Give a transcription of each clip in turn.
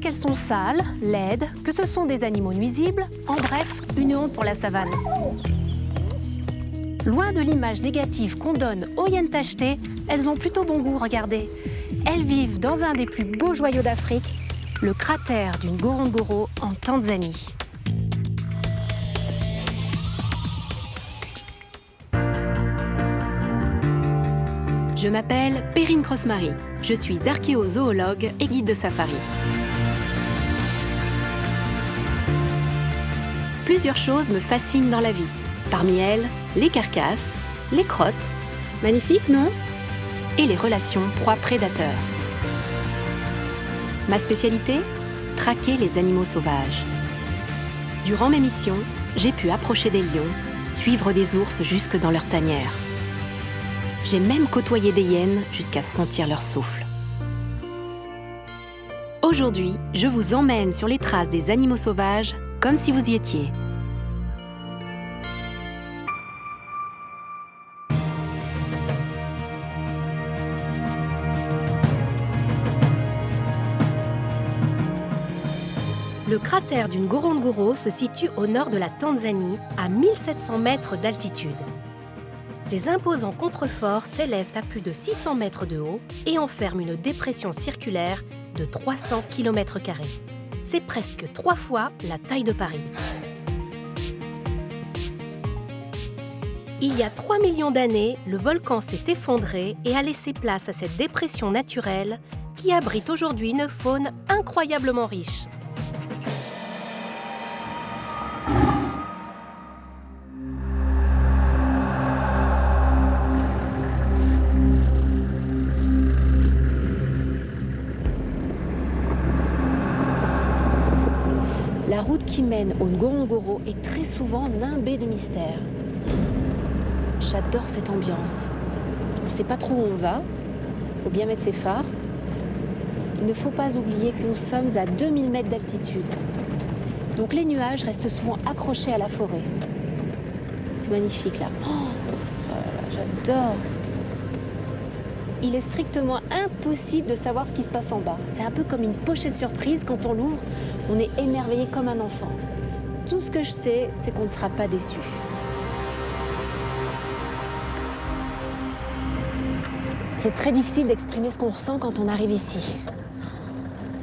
qu'elles sont sales, laides, que ce sont des animaux nuisibles, en bref, une honte pour la savane. Loin de l'image négative qu'on donne aux hyènes tachetées, elles ont plutôt bon goût, regardez. Elles vivent dans un des plus beaux joyaux d'Afrique, le cratère du Ngorongoro en Tanzanie. Je m'appelle Perrine Cross-Marie. Je suis archéozoologue et guide de safari. Plusieurs choses me fascinent dans la vie. Parmi elles, les carcasses, les crottes, magnifiques, non? Et les relations proie-prédateur. Ma spécialité? Traquer les animaux sauvages. Durant mes missions, j'ai pu approcher des lions, suivre des ours jusque dans leur tanière. J'ai même côtoyé des hyènes jusqu'à sentir leur souffle. Aujourd'hui, je vous emmène sur les traces des animaux sauvages, comme si vous y étiez. Le cratère du Ngorongoro se situe au nord de la Tanzanie, à 1700 mètres d'altitude. Ces imposants contreforts s'élèvent à plus de 600 mètres de haut et enferment une dépression circulaire de 300 km². C'est presque 3 fois la taille de Paris. Il y a 3 millions d'années, le volcan s'est effondré et a laissé place à cette dépression naturelle qui abrite aujourd'hui une faune incroyablement riche. La route qui mène au Ngorongoro est très souvent nimbée de mystères. J'adore cette ambiance. On ne sait pas trop où on va, il faut bien mettre ses phares. Il ne faut pas oublier que nous sommes à 2000 mètres d'altitude. Donc les nuages restent souvent accrochés à la forêt. C'est magnifique là. Oh, j'adore. Il est strictement impossible de savoir ce qui se passe en bas. C'est un peu comme une pochette surprise. Quand on l'ouvre, on est émerveillé comme un enfant. Tout ce que je sais, c'est qu'on ne sera pas déçu. C'est très difficile d'exprimer ce qu'on ressent quand on arrive ici.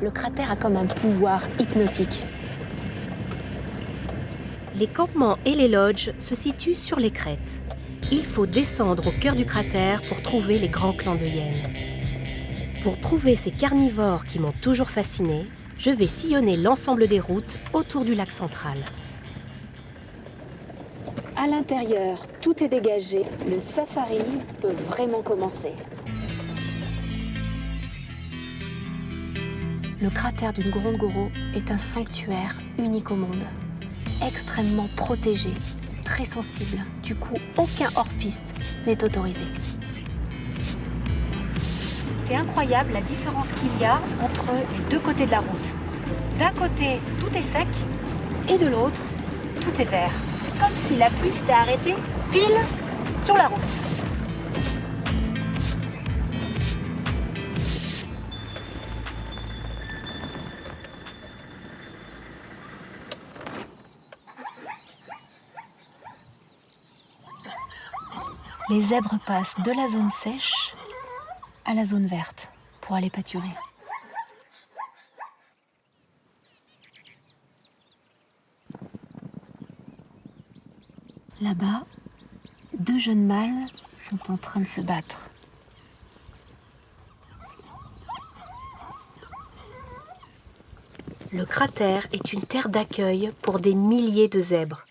Le cratère a comme un pouvoir hypnotique. Les campements et les lodges se situent sur les crêtes. Il faut descendre au cœur du cratère pour trouver les grands clans de hyènes. Pour trouver ces carnivores qui m'ont toujours fascinée, je vais sillonner l'ensemble des routes autour du lac central. À l'intérieur, tout est dégagé. Le safari peut vraiment commencer. Le cratère du Ngorongoro est un sanctuaire unique au monde, extrêmement protégé, très sensible. Du coup, aucun hors-piste n'est autorisé. C'est incroyable la différence qu'il y a entre les deux côtés de la route. D'un côté, tout est sec, et de l'autre, tout est vert. C'est comme si la pluie s'était arrêtée pile sur la route. Les zèbres passent de la zone sèche à la zone verte pour aller pâturer. Là-bas, 2 jeunes mâles sont en train de se battre. Le cratère est une terre d'accueil pour des milliers de zèbres.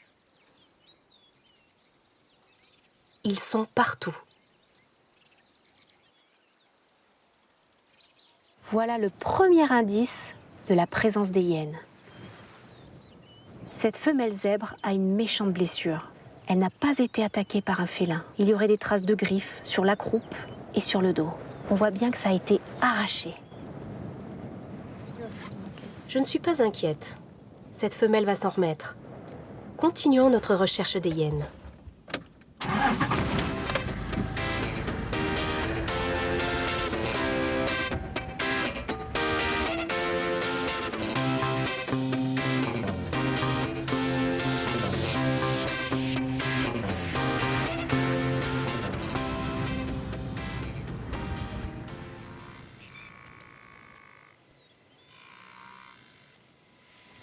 Ils sont partout. Voilà le premier indice de la présence des hyènes. Cette femelle zèbre a une méchante blessure. Elle n'a pas été attaquée par un félin. Il y aurait des traces de griffes sur la croupe et sur le dos. On voit bien que ça a été arraché. Je ne suis pas inquiète. Cette femelle va s'en remettre. Continuons notre recherche des hyènes.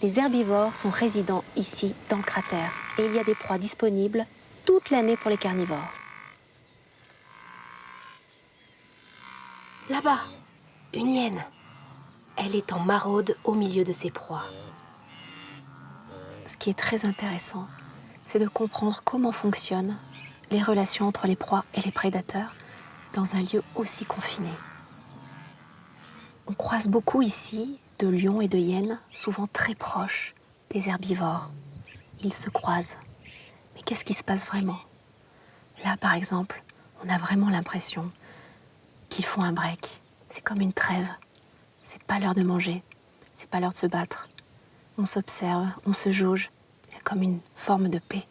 Les herbivores sont résidents ici, dans le cratère. Et il y a des proies disponibles toute l'année pour les carnivores. Là-bas, une hyène. Elle est en maraude au milieu de ses proies. Ce qui est très intéressant, c'est de comprendre comment fonctionnent les relations entre les proies et les prédateurs dans un lieu aussi confiné. On croise beaucoup ici de lions et de hyènes, souvent très proches des herbivores. Ils se croisent. Mais qu'est-ce qui se passe vraiment? Là, par exemple, on a vraiment l'impression qu'ils font un break. C'est comme une trêve. C'est pas l'heure de manger. C'est pas l'heure de se battre. On s'observe, on se jauge. Il y a comme une forme de paix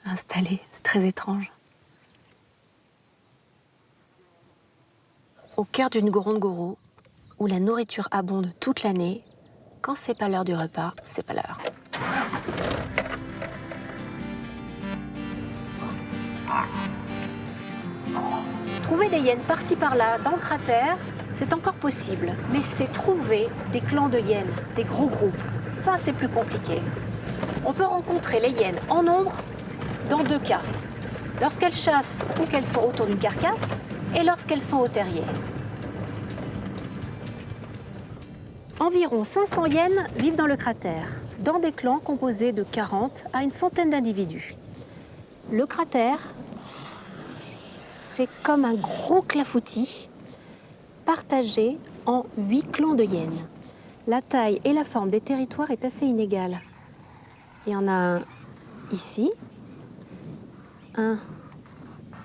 installée. C'est très étrange. Au cœur d'une Ngorongoro, où la nourriture abonde toute l'année, quand c'est pas l'heure du repas, c'est pas l'heure. Trouver des hyènes par-ci par-là dans le cratère, c'est encore possible. Mais c'est trouver des clans de hyènes, des gros groupes. Ça, c'est plus compliqué. On peut rencontrer les hyènes en nombre dans 2 cas. Lorsqu'elles chassent ou qu'elles sont autour d'une carcasse, et lorsqu'elles sont au terrier. Environ 500 hyènes vivent dans le cratère, dans des clans composés de 40 à une centaine d'individus. Le cratère, c'est comme un gros clafoutis partagé en 8 clans de hyènes. La taille et la forme des territoires est assez inégale. Il y en a un ici, un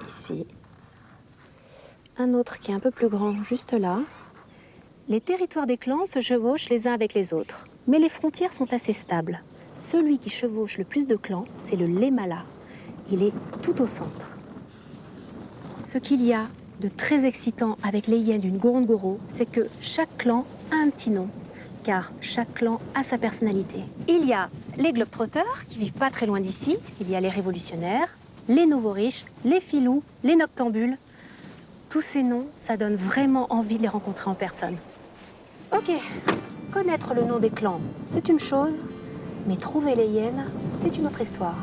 ici, un autre qui est un peu plus grand juste là. Les territoires des clans se chevauchent les uns avec les autres, mais les frontières sont assez stables. Celui qui chevauche le plus de clans, c'est le Lemala. Il est tout au centre. Ce qu'il y a de très excitant avec les hyènes d'une Ngorongoro, c'est que chaque clan a un petit nom, car chaque clan a sa personnalité. Il y a les globetrotters, qui vivent pas très loin d'ici. Il y a les révolutionnaires, les nouveaux riches, les filous, les noctambules. Tous ces noms, ça donne vraiment envie de les rencontrer en personne. Ok, connaître le nom des clans, c'est une chose, mais trouver les hyènes, c'est une autre histoire.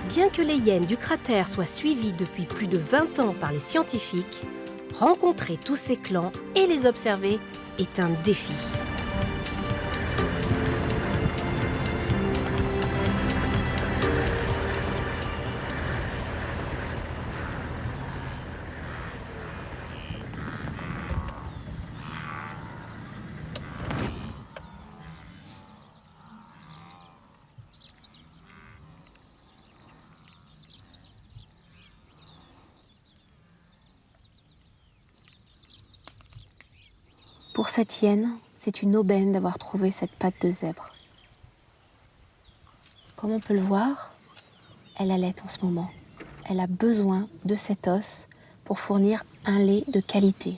Bien que les hyènes du cratère soient suivies depuis plus de 20 ans par les scientifiques, rencontrer tous ces clans et les observer est un défi. Pour cette hyène, c'est une aubaine d'avoir trouvé cette patte de zèbre. Comme on peut le voir, elle allait en ce moment. Elle a besoin de cet os pour fournir un lait de qualité.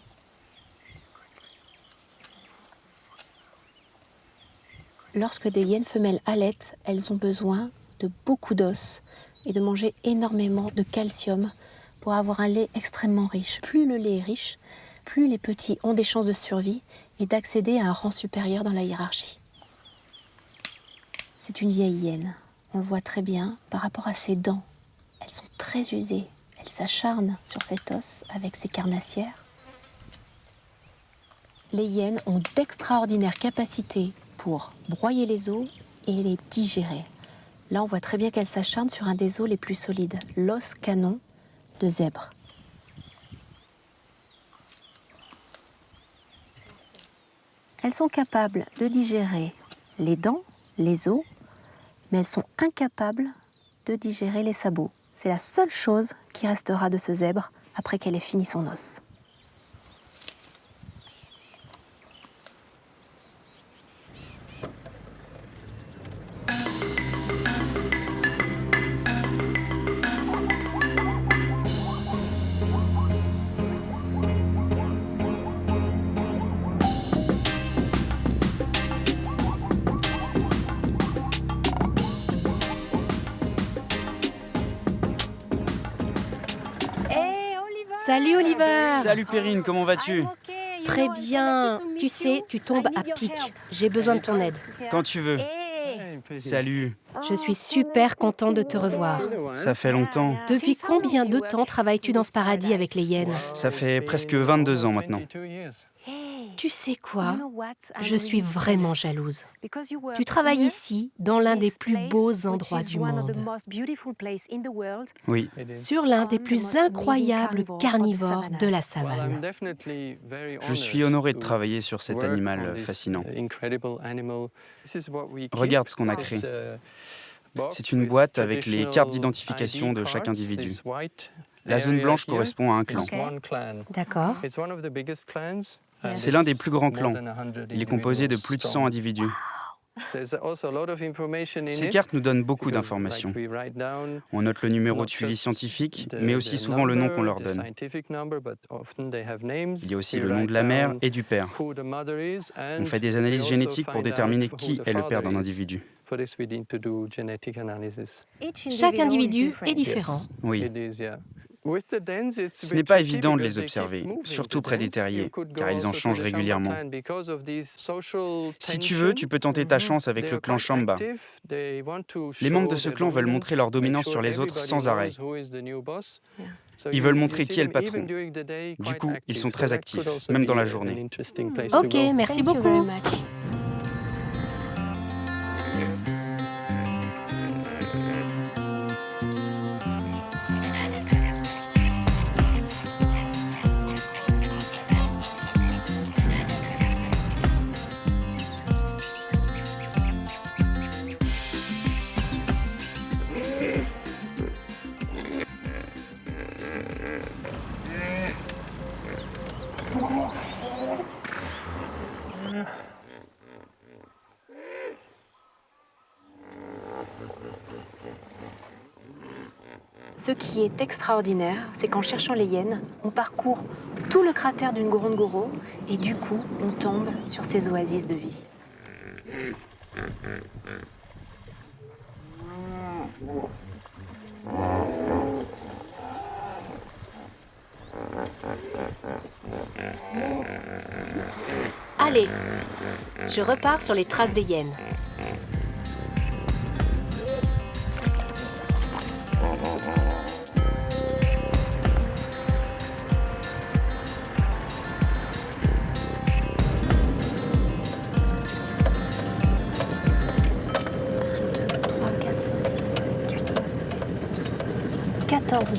Lorsque des hyènes femelles allaitent, elles ont besoin de beaucoup d'os et de manger énormément de calcium pour avoir un lait extrêmement riche. Plus le lait est riche, plus les petits ont des chances de survie et d'accéder à un rang supérieur dans la hiérarchie. C'est une vieille hyène. On le voit très bien par rapport à ses dents. Elles sont très usées. Elle s'acharne sur cet os avec ses carnassières. Les hyènes ont d'extraordinaires capacités pour broyer les os et les digérer. Là, on voit très bien qu'elles s'acharnent sur un des os les plus solides, l'os canon de zèbre. Elles sont capables de digérer les dents, les os, mais elles sont incapables de digérer les sabots. C'est la seule chose qui restera de ce zèbre après qu'elle ait fini son os. Salut Oliver! Salut Perrine, comment vas-tu? I'm okay. Très bien. Tu sais, tu tombes à pic. J'ai besoin de ton aide. Quand tu veux. Salut, Je suis super contente de te revoir. ça fait longtemps. Depuis combien de temps travailles-tu dans ce paradis avec les hyènes? Ça fait presque 22 ans maintenant. Tu sais quoi? Je suis vraiment jalouse. Tu travailles ici, dans l'un des plus beaux endroits du monde, Oui, sur l'un des plus incroyables carnivores de la savane. je suis honoré de travailler sur cet animal fascinant. Regarde ce qu'on a créé. C'est une boîte avec les cartes d'identification de chaque individu. La zone blanche correspond à un clan. D'accord? C'est l'un des plus grands clans. Il est composé de plus de 100 individus. Ces cartes nous donnent beaucoup d'informations. On note le numéro de suivi scientifique, mais aussi souvent le nom qu'on leur donne. Il y a aussi le nom de la mère et du père. On fait des analyses génétiques pour déterminer qui est le père d'un individu. Chaque individu est différent. Oui. Ce n'est pas évident de les observer, surtout près des terriers, car ils en changent régulièrement. Si tu veux, tu peux tenter ta chance avec le clan Shamba. Les membres de ce clan veulent montrer leur dominance sur les autres sans arrêt. Ils veulent montrer qui est le patron. Du coup, ils sont très actifs, même dans la journée. Ok, merci beaucoup. Ce qui est extraordinaire, c'est qu'en cherchant les hyènes, on parcourt tout le cratère du Ngorongoro et du coup, on tombe sur ces oasis de vie. Allez, je repars sur les traces des hyènes.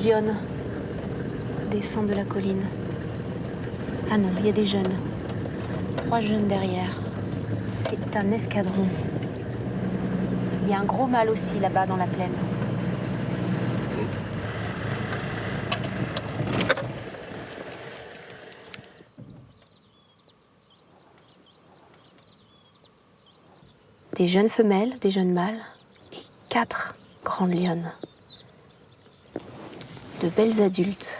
Lionnes descendent de la colline. Ah non, il y a des jeunes. 3 jeunes derrière. C'est un escadron. Il y a un gros mâle aussi là-bas dans la plaine. Des jeunes femelles, des jeunes mâles et 4 grandes lionnes. De belles adultes.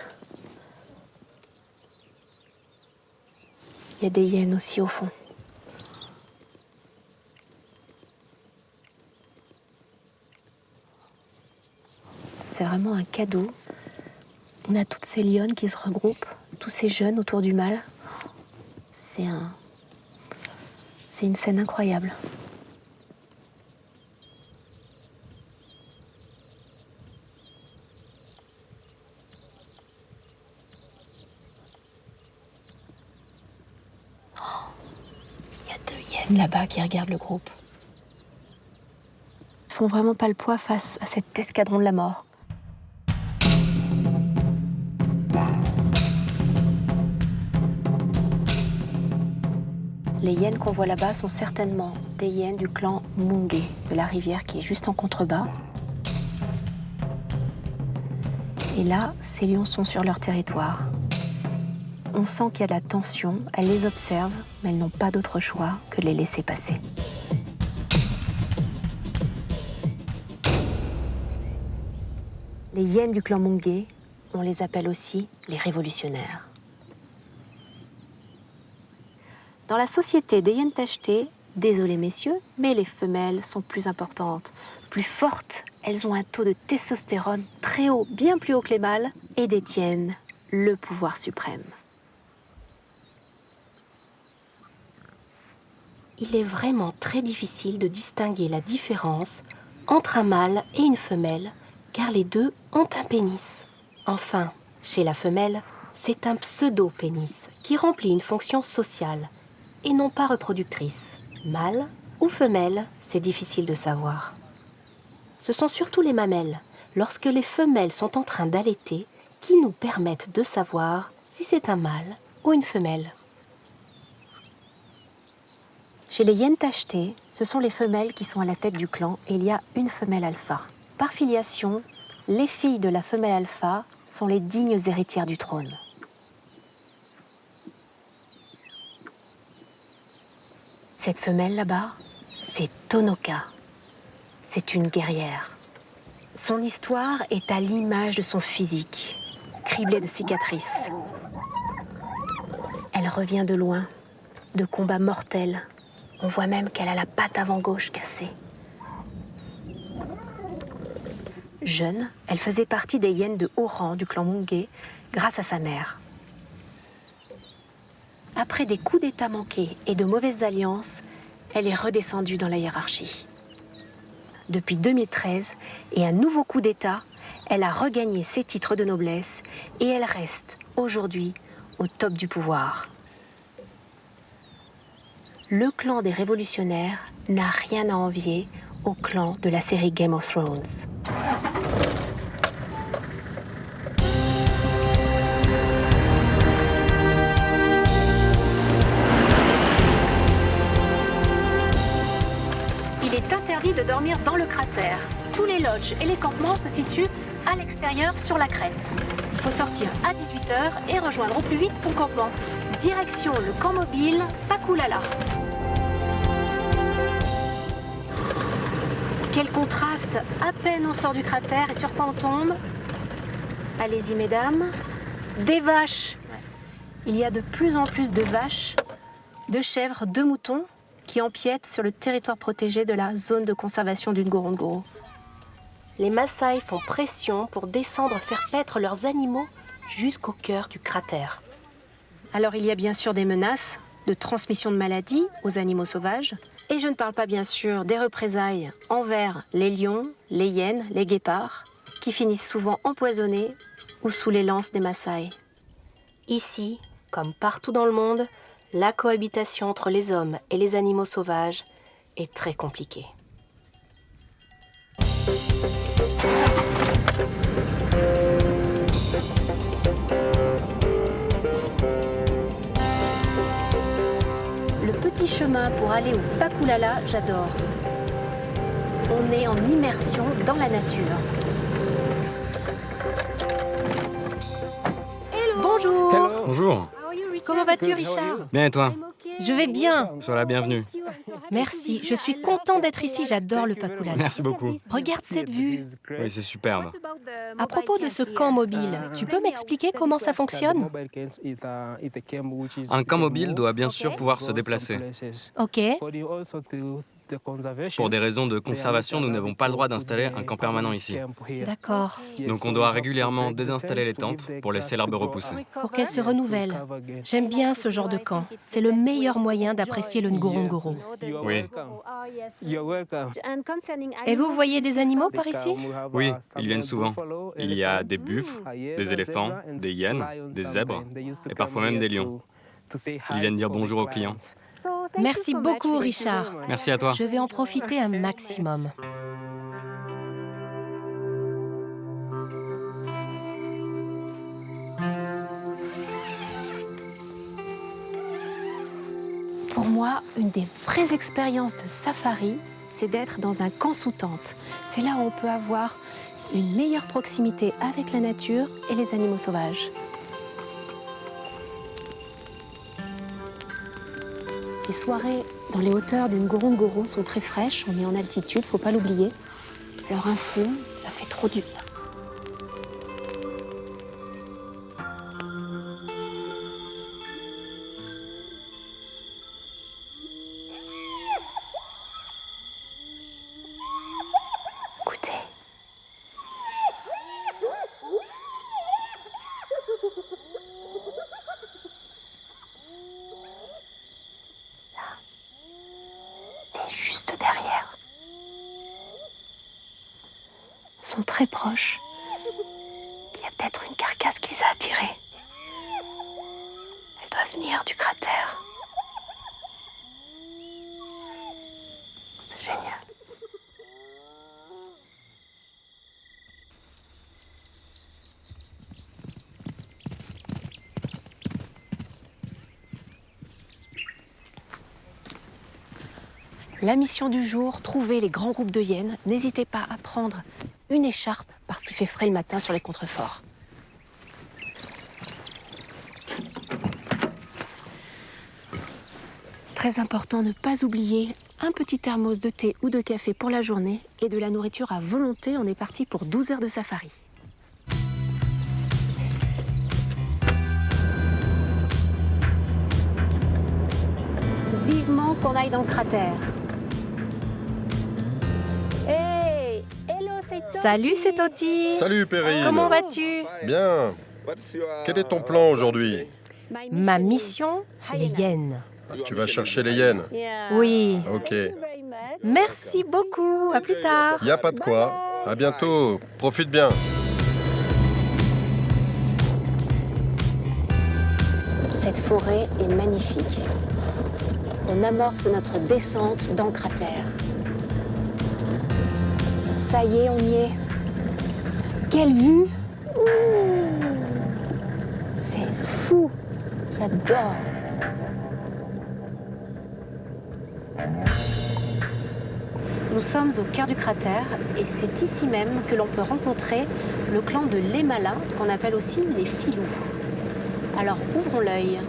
Il y a des hyènes aussi au fond. C'est vraiment un cadeau. On a toutes ces lionnes qui se regroupent, tous ces jeunes autour du mâle. C'est une scène incroyable. Là-bas qui regardent le groupe. Ils font vraiment pas le poids face à cet escadron de la mort. Les hyènes qu'on voit là-bas sont certainement des hyènes du clan Mungé, de la rivière qui est juste en contrebas. Et là, ces lions sont sur leur territoire. On sent qu'il y a de la tension, elles les observent, mais elles n'ont pas d'autre choix que de les laisser passer. Les hyènes du clan Mungé, on les appelle aussi les révolutionnaires. Dans la société des hyènes tachetées, désolé messieurs, mais les femelles sont plus importantes, plus fortes. Elles ont un taux de testostérone très haut, bien plus haut que les mâles, et détiennent le pouvoir suprême. il est vraiment très difficile de distinguer la différence entre un mâle et une femelle, car les deux ont un pénis. Enfin, chez la femelle, c'est un pseudo-pénis qui remplit une fonction sociale et non pas reproductrice. Mâle ou femelle, c'est difficile de savoir. Ce sont surtout les mamelles, lorsque les femelles sont en train d'allaiter, qui nous permettent de savoir si c'est un mâle ou une femelle. Chez les hyènes tachetées, ce sont les femelles qui sont à la tête du clan et il y a une femelle alpha. Par filiation, les filles de la femelle alpha sont les dignes héritières du trône. Cette femelle là-bas, c'est Tonoka. C'est une guerrière. Son histoire est à l'image de son physique, criblé de cicatrices. Elle revient de loin, de combats mortels. On voit même qu'elle a la patte avant gauche cassée. Jeune, elle faisait partie des hyènes de haut rang du clan Mungé grâce à sa mère. Après des coups d'état manqués et de mauvaises alliances, elle est redescendue dans la hiérarchie. Depuis 2013 et un nouveau coup d'état, elle a regagné ses titres de noblesse et elle reste aujourd'hui au top du pouvoir. Le clan des révolutionnaires n'a rien à envier au clan de la série Game of Thrones. Il est interdit de dormir dans le cratère. Tous les lodges et les campements se situent à l'extérieur sur la crête. Il faut sortir à 18h et rejoindre au plus vite son campement. Direction le camp mobile Pakulala. Quel contraste! À peine on sort du cratère et sur quoi on tombe? Allez-y mesdames. Des vaches! Il y a de plus en plus de vaches, de chèvres, de moutons qui empiètent sur le territoire protégé de la zone de conservation du Ngorongoro. Les Maasai font pression pour descendre faire paître leurs animaux jusqu'au cœur du cratère. Alors il y a bien sûr des menaces de transmission de maladies aux animaux sauvages. Et je ne parle pas bien sûr des représailles envers les lions, les hyènes, les guépards, qui finissent souvent empoisonnés ou sous les lances des Maasai. Ici, comme partout dans le monde, la cohabitation entre les hommes et les animaux sauvages est très compliquée. Le petit chemin pour aller au Pakulala, j'adore. On est en immersion dans la nature. Bonjour. Hello. Bonjour. Comment vas-tu, Richard? Bien et toi? Je vais bien. Sois la bienvenue. Merci, je suis contente d'être ici, j'adore le Pakulala. Merci beaucoup. Regarde cette vue. Oui, c'est superbe. À propos de ce camp mobile, tu peux m'expliquer comment ça fonctionne? Un camp mobile doit bien sûr pouvoir se déplacer. Ok. Pour des raisons de conservation, nous n'avons pas le droit d'installer un camp permanent ici. D'accord. Donc on doit régulièrement désinstaller les tentes pour laisser l'herbe repousser. Pour qu'elle se renouvelle. J'aime bien ce genre de camp. C'est le meilleur moyen d'apprécier le Ngorongoro. Oui. Et vous voyez des animaux par ici? Oui, ils viennent souvent. Il y a des buffles, des éléphants, des hyènes, des zèbres et parfois même des lions. Ils viennent dire bonjour aux clients. Merci beaucoup, Richard. Merci à toi. Je vais en profiter un maximum. Pour moi, une des vraies expériences de safari, c'est d'être dans un camp sous tente. C'est là où on peut avoir une meilleure proximité avec la nature et les animaux sauvages. Les soirées dans les hauteurs du Ngorongoro sont très fraîches, on est en altitude, faut pas l'oublier. Alors un feu, ça fait trop du bien. Écoutez. est juste derrière. Ils sont très proches. Il y a peut-être une carcasse qui les a attirés. Elle doit venir du cratère. C'est génial. La mission du jour, trouver les grands groupes de hyènes. N'hésitez pas à prendre une écharpe parce qu'il fait frais le matin sur les contreforts. Très important, ne pas oublier un petit thermos de thé ou de café pour la journée et de la nourriture à volonté. On est parti pour 12 heures de safari. Vivement qu'on aille dans le cratère. Hey, hello, c'est Toti. Salut, c'est Toti. Salut Perrine. Comment vas-tu? Bien. Quel est ton plan aujourd'hui? Ma mission, les hyènes. Tu vas chercher les hyènes. Oui. Ok. Merci beaucoup. À plus tard. Y a pas de quoi. À bientôt. Profite bien. Cette forêt est magnifique. On amorce notre descente dans le cratère. Ça y est, on y est. Quelle vue! C'est fou! J'adore! Nous sommes au cœur du cratère et c'est ici même que l'on peut rencontrer le clan de Lemala, qu'on appelle aussi les filous. Alors ouvrons l'œil.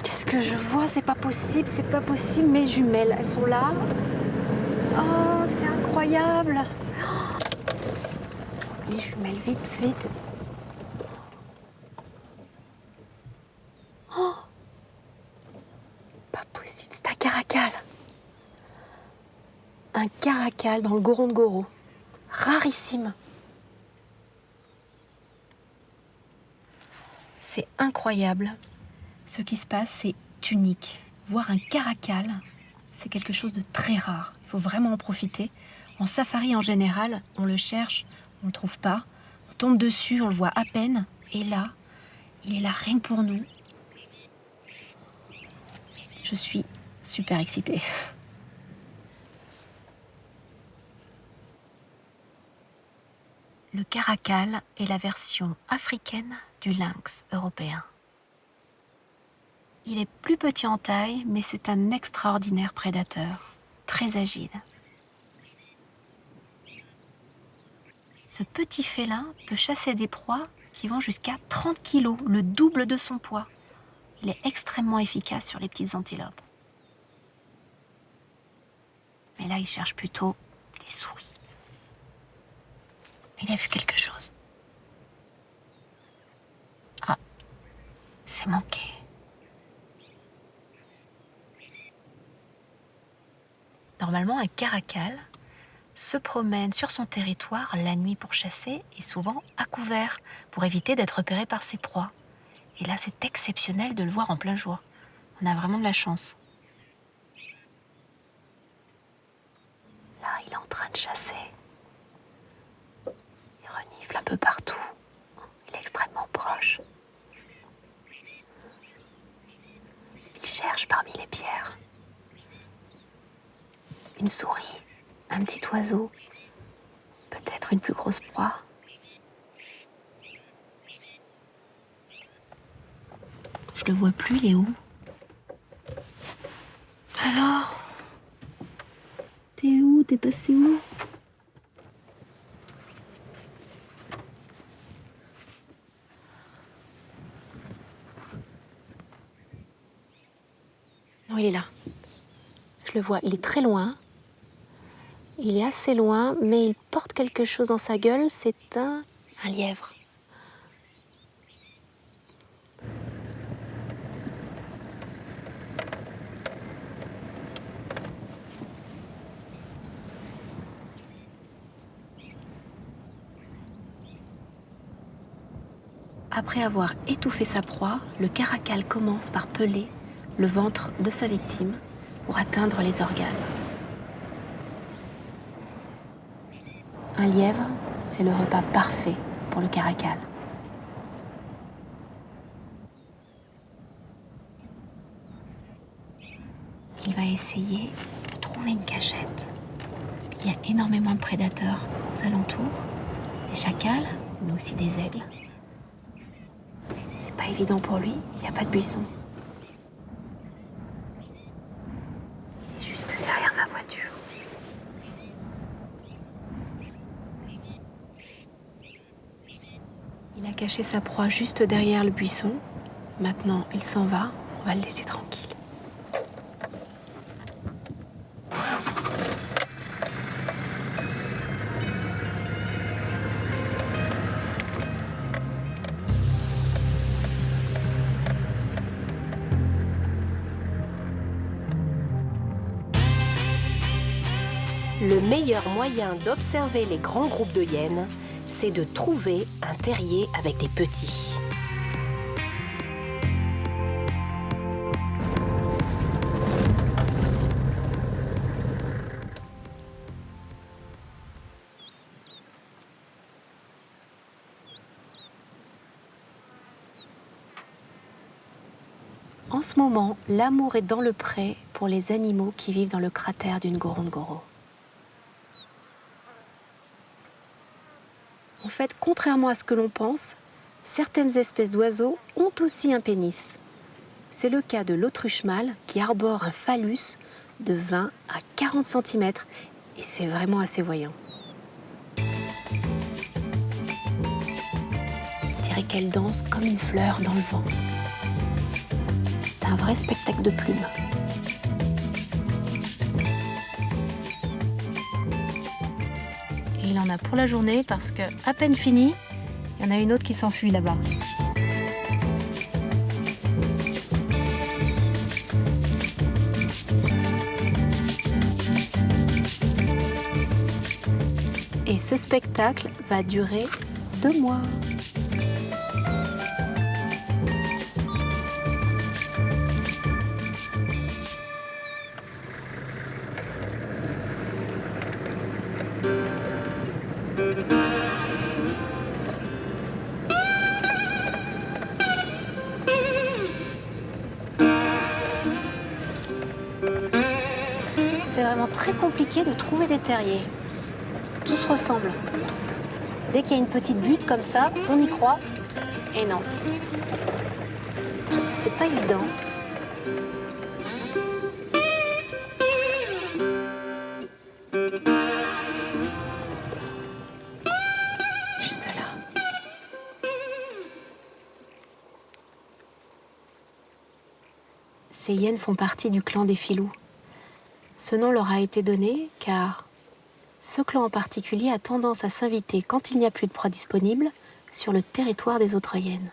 Qu'est-ce que je vois? C'est pas possible, c'est pas possible. Mes jumelles, elles sont là. Oh, c'est incroyable. Mes jumelles, vite, vite. Oh, pas possible, c'est un caracal. Un caracal dans le Ngorongoro. Rarissime. C'est incroyable. Ce qui se passe, c'est unique. Voir un caracal, c'est quelque chose de très rare. Il faut vraiment en profiter. En safari en général, on le cherche, on ne le trouve pas. On tombe dessus, on le voit à peine. Et là, il est là rien que pour nous. Je suis super excitée. Le caracal est la version africaine du lynx européen. Il est plus petit en taille, mais c'est un extraordinaire prédateur, très agile. Ce petit félin peut chasser des proies qui vont jusqu'à 30 kg, le double de son poids. Il est extrêmement efficace sur les petites antilopes. Mais là, il cherche plutôt des souris. Il a vu quelque chose. Ah, c'est manqué. Normalement, un caracal se promène sur son territoire la nuit pour chasser et souvent à couvert pour éviter d'être repéré par ses proies. Et là, c'est exceptionnel de le voir en plein jour. On a vraiment de la chance. Là, il est en train de chasser. Il renifle un peu partout. Il est extrêmement proche. Il cherche parmi les pierres. Une souris, un petit oiseau, peut-être une plus grosse proie. Je le vois plus, il est où? Alors? T'es où? T'es passé où? Non, il est là. Je le vois, il est très loin. Il est assez loin, mais il porte quelque chose dans sa gueule. C'est un lièvre. Après avoir étouffé sa proie, le caracal commence par peler le ventre de sa victime pour atteindre les organes. Un lièvre, c'est le repas parfait pour le caracal. Il va essayer de trouver une cachette. Il y a énormément de prédateurs aux alentours, des chacals, mais aussi des aigles. C'est pas évident pour lui, il n'y a pas de buisson. Il est juste derrière ma voiture. Il a caché sa proie juste derrière le buisson. Maintenant, il s'en va, on va le laisser tranquille. Le meilleur moyen d'observer les grands groupes de hyènes, c'est de trouver un terrier avec des petits. En ce moment, l'amour est dans le pré pour les animaux qui vivent dans le cratère du Ngorongoro. En fait, contrairement à ce que l'on pense, certaines espèces d'oiseaux ont aussi un pénis. C'est le cas de l'autruche mâle qui arbore un phallus de 20 à 40 cm et c'est vraiment assez voyant. On dirait qu'elle danse comme une fleur dans le vent. C'est un vrai spectacle de plumes. Et il en a pour la journée parce que, à peine fini, il y en a une autre qui s'enfuit là-bas. Et ce spectacle va durer 2 mois. C'est vraiment très compliqué de trouver des terriers. Tous ressemblent. Dès qu'il y a une petite butte comme ça, on y croit. Et non. C'est pas évident. Juste là. Ces hyènes font partie du clan des filous. Ce nom leur a été donné car ce clan en particulier a tendance à s'inviter quand il n'y a plus de proie disponible sur le territoire des autres hyènes.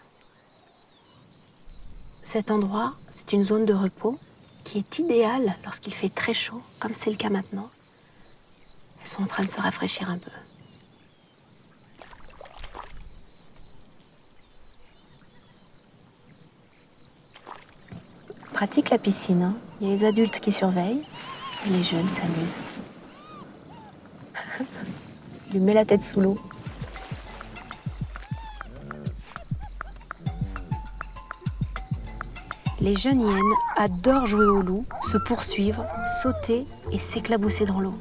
Cet endroit, c'est une zone de repos qui est idéale lorsqu'il fait très chaud, comme c'est le cas maintenant. Elles sont en train de se rafraîchir un peu. Pratique la piscine, hein. Il y a les adultes qui surveillent et les jeunes s'amusent. Il lui met la tête sous l'eau. Les jeunes hyènes adorent jouer au loup, se poursuivre, sauter et s'éclabousser dans l'eau.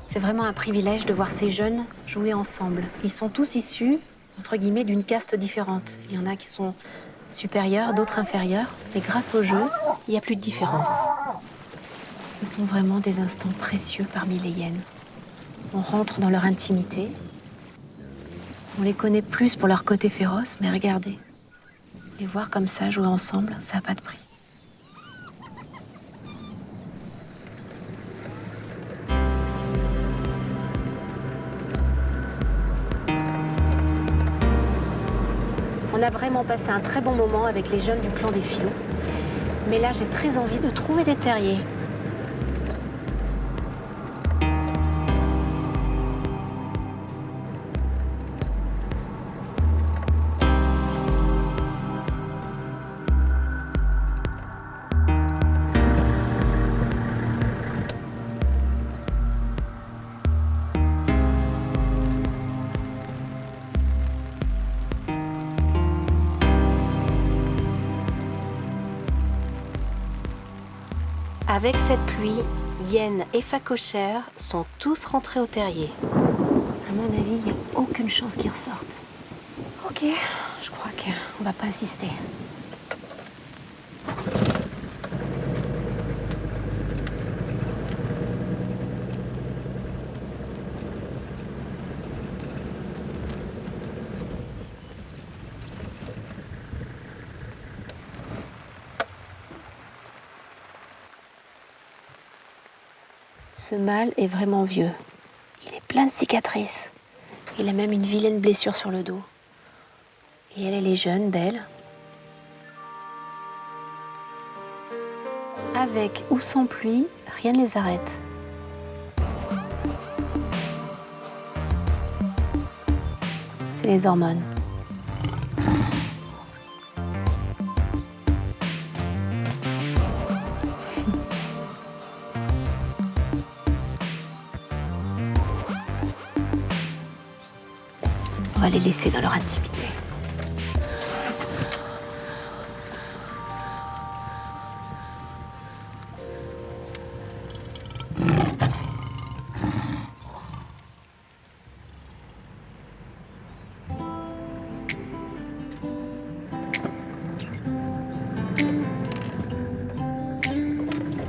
C'est vraiment un privilège de voir ces jeunes jouer ensemble. Ils sont tous issus, entre guillemets, d'une caste différente. Il y en a qui sont supérieurs, d'autres inférieurs, mais grâce au jeu, il n'y a plus de différence. Ce sont vraiment des instants précieux parmi les hyènes. On rentre dans leur intimité. On les connaît plus pour leur côté féroce, mais regardez, les voir comme ça jouer ensemble, ça n'a pas de prix. On a vraiment passé un très bon moment avec les jeunes du clan des filous. Mais là, j'ai très envie de trouver des terriers. Avec cette pluie, hyènes et phacochères sont tous rentrés au terrier. À mon avis, il n'y a aucune chance qu'ils ressortent. Ok, je crois qu'on va pas insister. Ce mâle est vraiment vieux. Il est plein de cicatrices. Il a même une vilaine blessure sur le dos. Et elle est jeune, belle. Avec ou sans pluie, rien ne les arrête. C'est les hormones. On va les laisser dans leur intimité.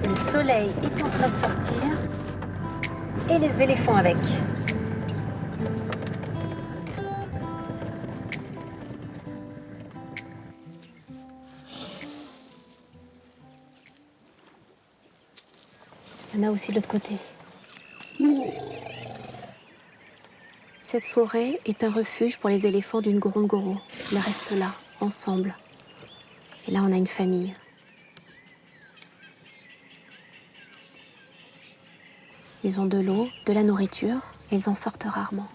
Le soleil est en train de sortir et les éléphants avec. Il y en a aussi de l'autre côté. Cette forêt est un refuge pour les éléphants du Ngorongoro. Ils restent là, ensemble. Et là, on a une famille. Ils ont de l'eau, de la nourriture, et ils en sortent rarement.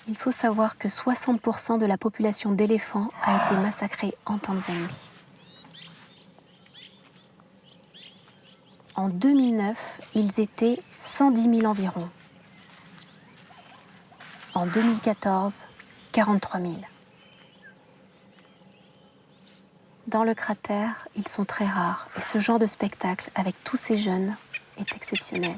Il faut savoir que 60% de la population d'éléphants a été massacrée en Tanzanie. En 2009, ils étaient 110 000 environ. En 2014, 43 000. Dans le cratère, ils sont très rares et ce genre de spectacle avec tous ces jeunes est exceptionnel.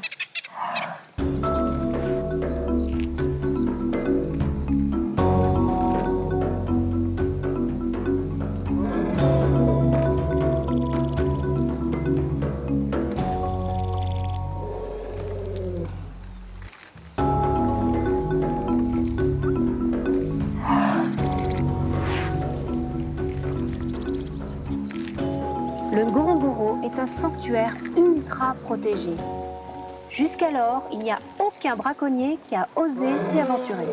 Le Ngorongoro est un sanctuaire ultra protégé. Jusqu'alors, il n'y a aucun braconnier qui a osé s'y aventurer.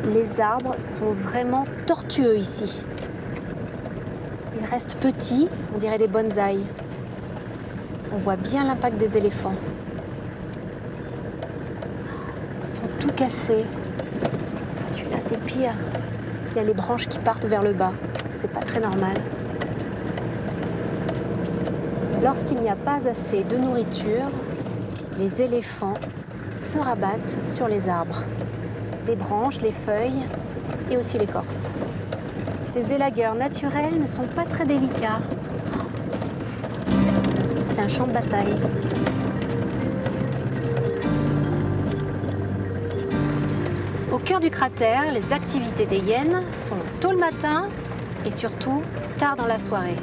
Les arbres sont vraiment tortueux ici. Ils restent petits, on dirait des bonsaïs. On voit bien l'impact des éléphants. Ils sont tout cassés. Celui-là, c'est pire. Il y a les branches qui partent vers le bas. C'est pas très normal. Lorsqu'il n'y a pas assez de nourriture, les éléphants se rabattent sur les arbres. Les branches, les feuilles et aussi l'écorce. Ces élagueurs naturels ne sont pas très délicats. C'est un champ de bataille. Au cœur du cratère, les activités des hyènes sont tôt le matin et surtout tard dans la soirée.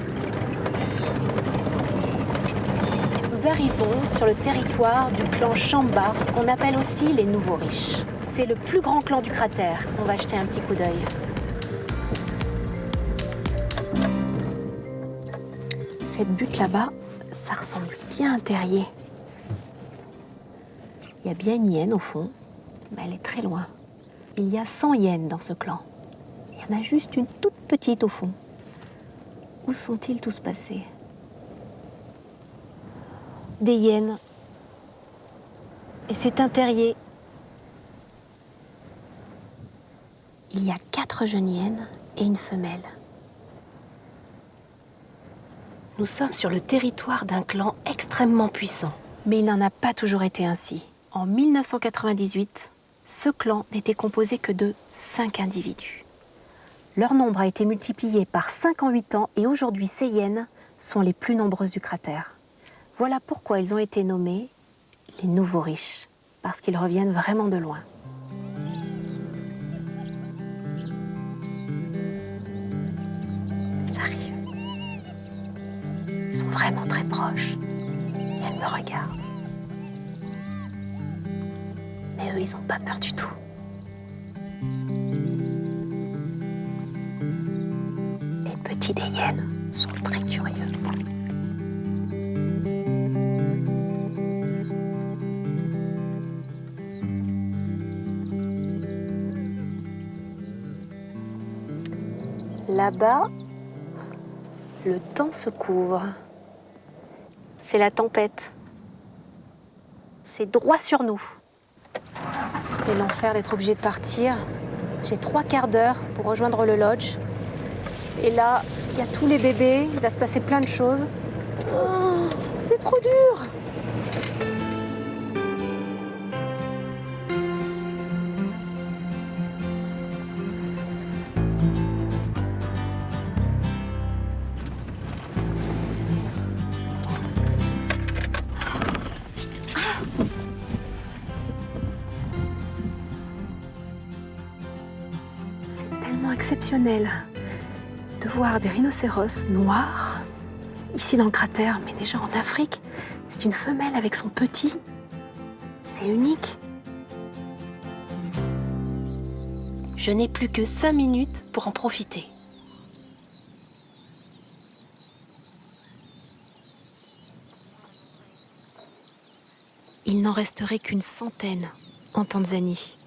Nous arrivons sur le territoire du clan Shamba, qu'on appelle aussi les Nouveaux Riches. C'est le plus grand clan du cratère. On va jeter un petit coup d'œil. Cette butte là-bas, ça ressemble bien à un terrier. Il y a bien une hyène au fond, mais elle est très loin. Il y a 100 hyènes dans ce clan. Il y en a juste une toute petite au fond. Où sont-ils tous passés? Des hyènes. Et c'est un terrier. Il y a 4 jeunes hyènes et une femelle. Nous sommes sur le territoire d'un clan extrêmement puissant. Mais il n'en a pas toujours été ainsi. En 1998, ce clan n'était composé que de 5 individus. Leur nombre a été multiplié par 5 en 8 ans et aujourd'hui, ces hyènes sont les plus nombreuses du cratère. Voilà pourquoi ils ont été nommés les Nouveaux Riches, parce qu'ils reviennent vraiment de loin. Ils arrivent. Ils sont vraiment très proches. Elles me regardent. Mais eux, ils n'ont pas peur du tout. Les petits des hyènes sont très curieux. Là-bas, le temps se couvre. C'est la tempête. C'est droit sur nous. C'est l'enfer d'être obligé de partir. J'ai 3 quarts d'heure pour rejoindre le lodge. Et là, il y a tous les bébés, il va se passer plein de choses. Oh, c'est trop dur! Exceptionnel de voir des rhinocéros noirs ici dans le cratère, mais déjà en Afrique, c'est une femelle avec son petit. C'est unique. Je n'ai plus que 5 minutes pour en profiter. Il n'en resterait qu'une centaine en Tanzanie.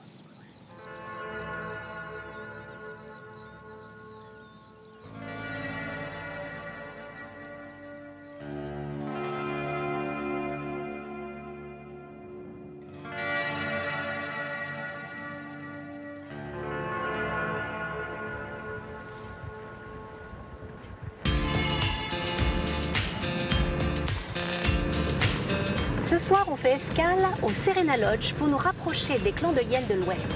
Ce soir, on fait escale au Serena Lodge pour nous rapprocher des clans de hyènes de l'Ouest.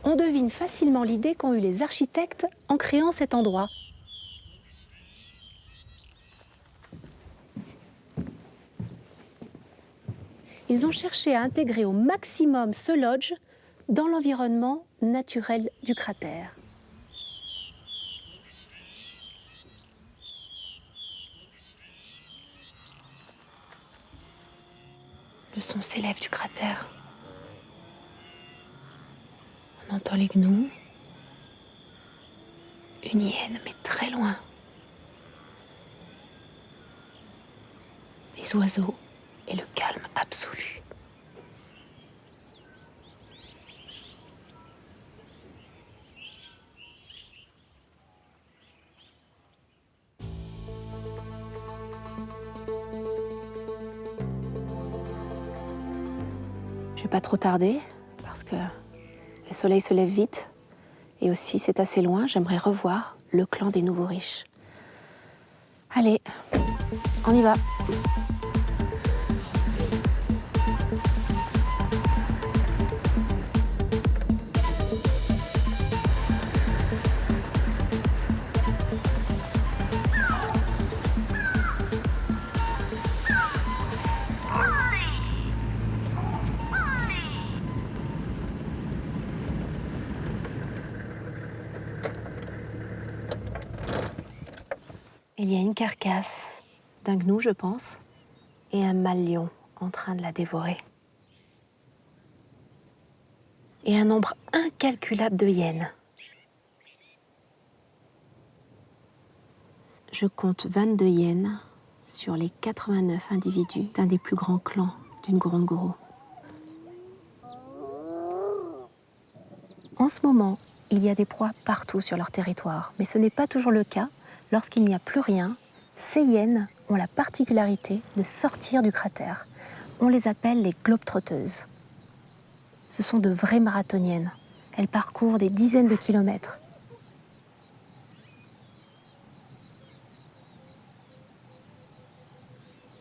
On devine facilement l'idée qu'ont eu les architectes en créant cet endroit. Ils ont cherché à intégrer au maximum ce lodge dans l'environnement naturel du cratère. Le son s'élève du cratère. On entend les gnous, une hyène, mais très loin. Les oiseaux et le calme absolu. Je vais pas trop tarder, parce que le soleil se lève vite, et aussi c'est assez loin, j'aimerais revoir le clan des Nouveaux Riches. Allez, On y va. Il y a une carcasse d'un gnou, je pense, et un mâle lion en train de la dévorer. Et un nombre incalculable de hyènes. Je compte 22 hyènes sur les 89 individus d'un des plus grands clans du Ngorongoro. En ce moment, il y a des proies partout sur leur territoire, mais ce n'est pas toujours le cas. Lorsqu'il n'y a plus rien, ces hyènes ont la particularité de sortir du cratère. On les appelle les globetrotteuses. Ce sont de vraies marathoniennes. Elles parcourent des dizaines de kilomètres.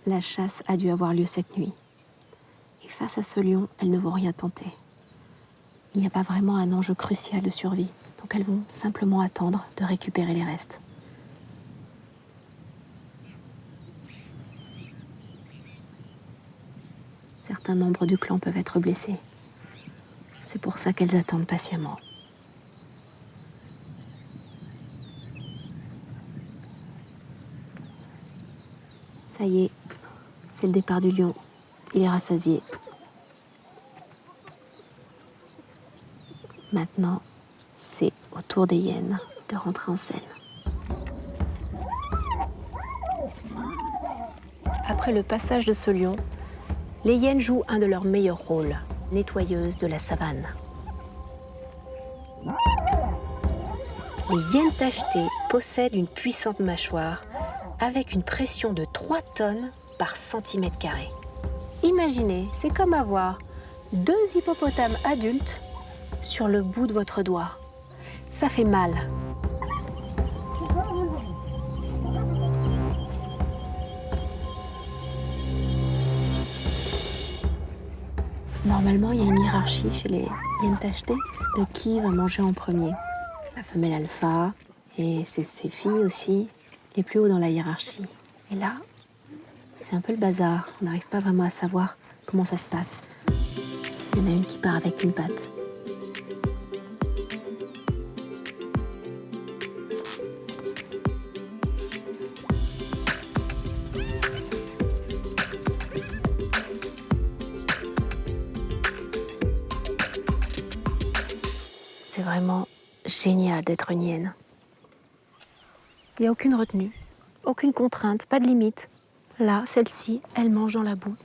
La chasse a dû avoir lieu cette nuit. Et face à ce lion, elles ne vont rien tenter. Il n'y a pas vraiment un enjeu crucial de survie, donc elles vont simplement attendre de récupérer les restes. Certains membres du clan peuvent être blessés. C'est pour ça qu'elles attendent patiemment. Ça y est, c'est le départ du lion. Il est rassasié. Maintenant, c'est au tour des hyènes de rentrer en scène. Après le passage de ce lion, les hyènes jouent un de leurs meilleurs rôles, nettoyeuses de la savane. Les hyènes tachetées possèdent une puissante mâchoire avec une pression de 3 tonnes par centimètre carré. Imaginez, c'est comme avoir 2 hippopotames adultes sur le bout de votre doigt. Ça fait mal. Normalement, il y a une hiérarchie chez les hyènes tachetées de qui va manger en premier. La femelle alpha et ses filles aussi, les plus hauts dans la hiérarchie. Et là, c'est un peu le bazar. On n'arrive pas vraiment à savoir comment ça se passe. Il y en a une qui part avec une patte. C'est vraiment génial d'être une hyène. Il n'y a aucune retenue, aucune contrainte, pas de limite. Là, celle-ci, elle mange dans la boue.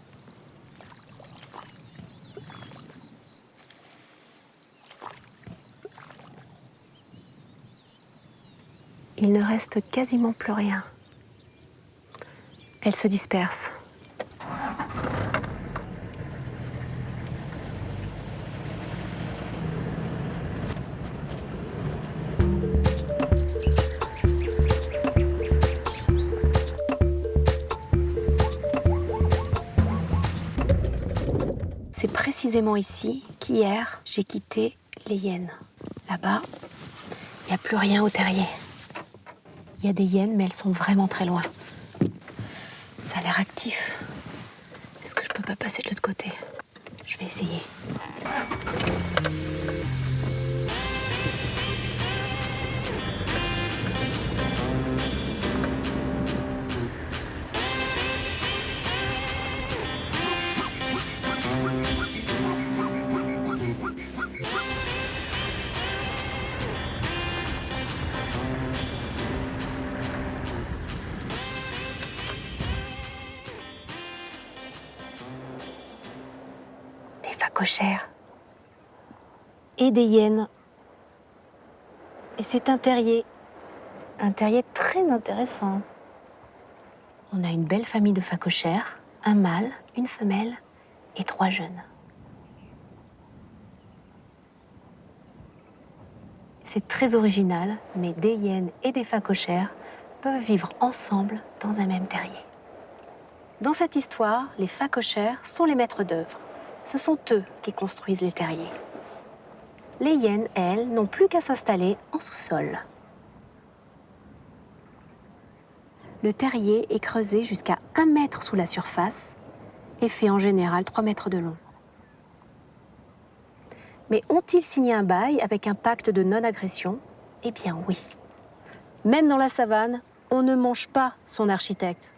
Il ne reste quasiment plus rien. Elle se disperse. C'est précisément ici qu'hier, j'ai quitté les hyènes. Là-bas, il n'y a plus rien au terrier. Il y a des hyènes, mais elles sont vraiment très loin. Ça a l'air actif. Est-ce que je peux pas passer de l'autre côté? Je vais essayer. Phacochères et des hyènes. Et c'est un terrier très intéressant. On a une belle famille de phacochères, un mâle, une femelle et 3 jeunes. C'est très original, mais des hyènes et des phacochères peuvent vivre ensemble dans un même terrier. Dans cette histoire, les phacochères sont les maîtres d'œuvre. Ce sont eux qui construisent les terriers. Les hyènes, elles, n'ont plus qu'à s'installer en sous-sol. Le terrier est creusé jusqu'à 1 mètre sous la surface et fait en général 3 mètres de long. Mais ont-ils signé un bail avec un pacte de non-agression? Eh bien oui. Même dans la savane, on ne mange pas son architecte.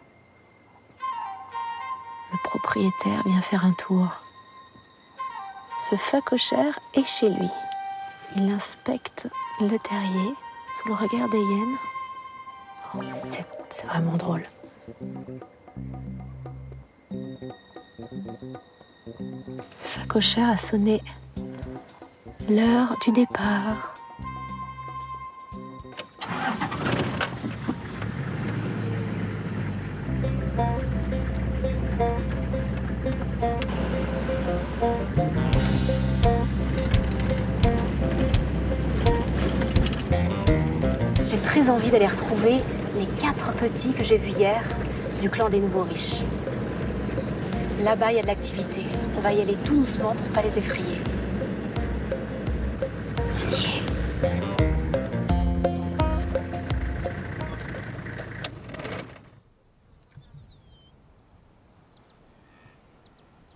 Le propriétaire vient faire un tour. Ce phacochère est chez lui. Il inspecte le terrier sous le regard des hyènes. Oh, c'est vraiment drôle. Le phacochère a sonné l'heure du départ. J'ai très envie d'aller retrouver les 4 petits que j'ai vus hier du clan des nouveaux riches. Là-bas, il y a de l'activité. On va y aller tout doucement pour ne pas les effrayer. On y est.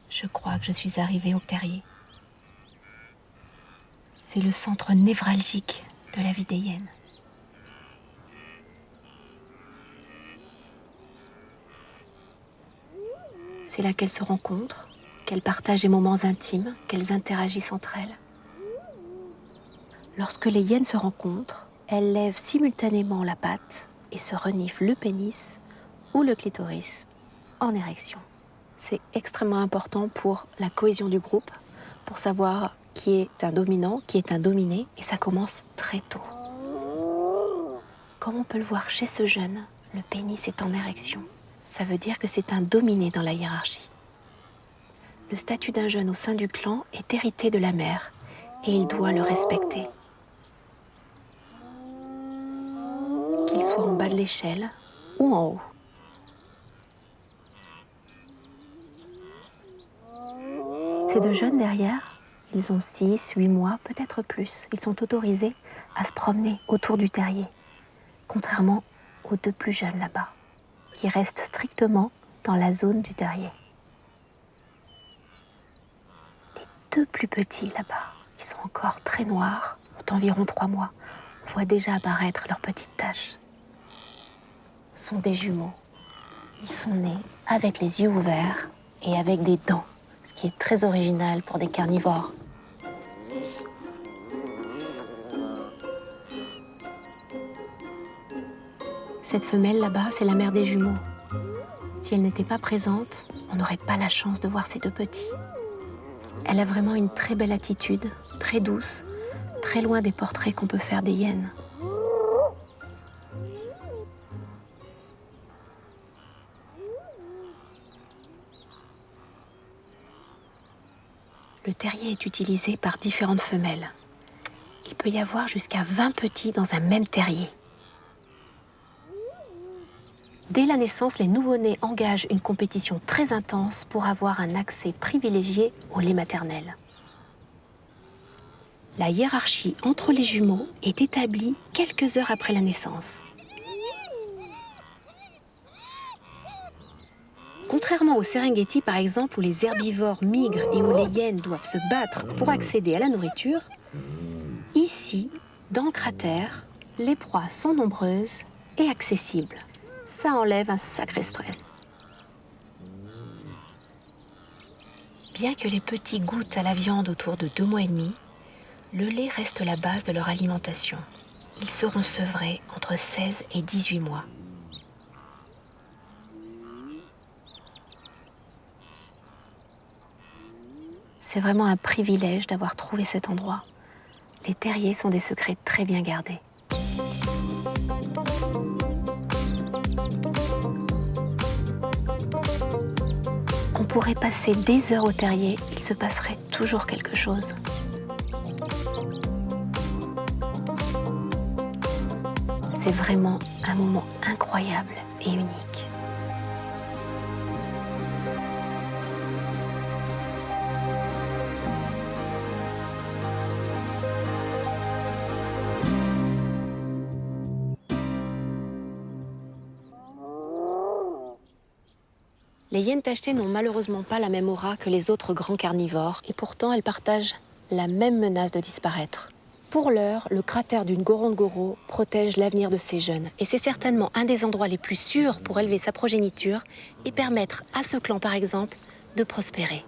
Je crois que je suis arrivée au terrier. C'est le centre névralgique de la vie des hyènes. C'est là qu'elles se rencontrent, qu'elles partagent des moments intimes, qu'elles interagissent entre elles. Lorsque les hyènes se rencontrent, elles lèvent simultanément la patte et se reniflent le pénis ou le clitoris en érection. C'est extrêmement important pour la cohésion du groupe, pour savoir qui est un dominant, qui est un dominé, et ça commence très tôt. Comme on peut le voir chez ce jeune, le pénis est en érection. Ça veut dire que c'est un dominé dans la hiérarchie. Le statut d'un jeune au sein du clan est hérité de la mère et il doit le respecter. Qu'il soit en bas de l'échelle ou en haut. Ces 2 jeunes derrière, ils ont 6, 8 mois, peut-être plus. Ils sont autorisés à se promener autour du terrier, contrairement aux 2 plus jeunes là-bas, qui restent strictement dans la zone du terrier. Les 2 plus petits là-bas, qui sont encore très noirs, ont environ 3 mois. On voit déjà apparaître leurs petites taches. Ce sont des jumeaux. Ils sont nés avec les yeux ouverts et avec des dents, ce qui est très original pour des carnivores. Cette femelle là-bas, c'est la mère des jumeaux. Si elle n'était pas présente, on n'aurait pas la chance de voir ces 2 petits. Elle a vraiment une très belle attitude, très douce, très loin des portraits qu'on peut faire des hyènes. Le terrier est utilisé par différentes femelles. Il peut y avoir jusqu'à 20 petits dans un même terrier. Dès la naissance, les nouveau-nés engagent une compétition très intense pour avoir un accès privilégié au lait maternel. La hiérarchie entre les jumeaux est établie quelques heures après la naissance. Contrairement au Serengeti, par exemple, où les herbivores migrent et où les hyènes doivent se battre pour accéder à la nourriture, ici, dans le cratère, les proies sont nombreuses et accessibles. Ça enlève un sacré stress. Bien que les petits goûtent à la viande autour de 2 mois et demi, le lait reste la base de leur alimentation. Ils seront sevrés entre 16 et 18 mois. C'est vraiment un privilège d'avoir trouvé cet endroit. Les terriers sont des secrets très bien gardés. On pourrait passer des heures au terrier, il se passerait toujours quelque chose. C'est vraiment un moment incroyable et unique. Les hyènes tachetées n'ont malheureusement pas la même aura que les autres grands carnivores, et pourtant elles partagent la même menace de disparaître. Pour l'heure, le cratère du Ngorongoro protège l'avenir de ces jeunes, et c'est certainement un des endroits les plus sûrs pour élever sa progéniture et permettre à ce clan, par exemple, de prospérer.